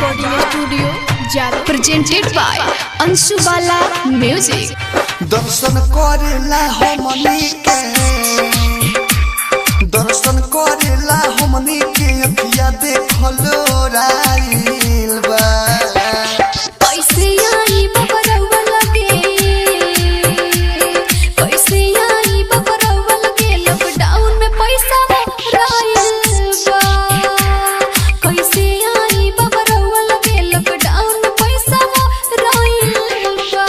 Recording studio Jadav presented by Anshu Bala music. दर्शन करेला हमनी के दर्शन करेला हमनी के अखिया देखलो राइल बा कैसे आई बबरवा लगे कैसे आई बबरवा लगे लॉकडाउन में पैसा राइल बा कैसे आई बबरवा लगे लॉकडाउन में पैसा राइल बा।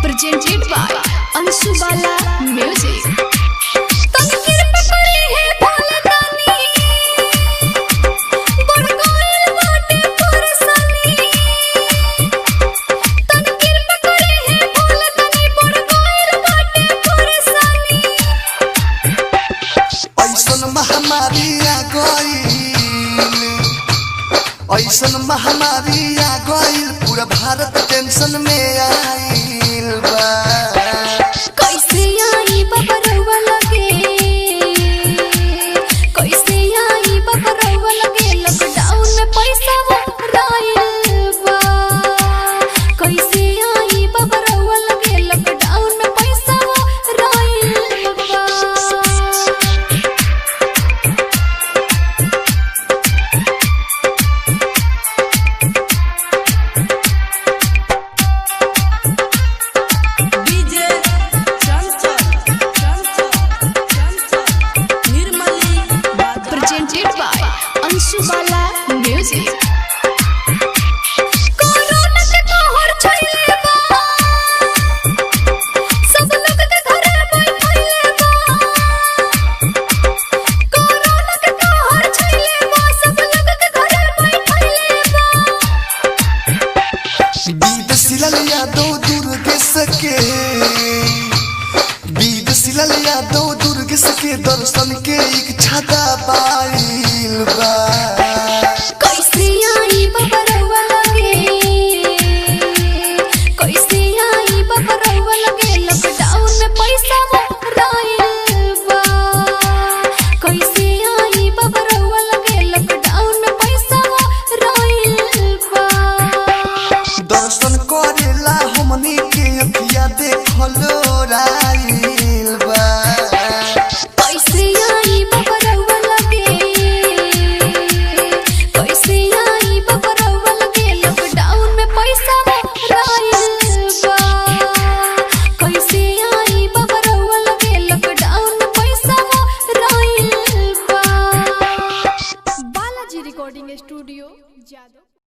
Presented by Anshu Bala music. ऐसन महामारी आ गइल पूरा भारत टेंशन में आइल बा कैसे आई बबरवा लगे कैसे आई बबरवा लगे लॉकडाउन में पैसा राइल बा कैसे आई बबरवा लगे लॉकडाउन में पैसा राइल बा। Presented by Anshu Bala music. Corona के कहर छइले बा सब लोग के घरे बैठइले बा कोरोना के कहर छइले बा सब लोग के घरे बैठइले बा। विदेशी लाल यादव दुर्गेश के विदेशी लाल यादव दुर्गेश के दर्शन के इच्छा दबाइल बा कैसे आई बबरवा लगे कैसे आई बबरवा लगे लॉकडाउन में पैसा राइल बा कैसे आई बबरवा लगे लॉकडाउन में पैसा राइल बा। दर्शन करेला हमनी के अखिया देखलो राइल बा कैसे आई बबरवा लगे कैसे आई बबरवा लगे लॉकडाउन में पैसा राइल बा कैसे आई बबरवा लगे लॉकडाउन में पैसा राइल बा। Balaji recording studio Jadav.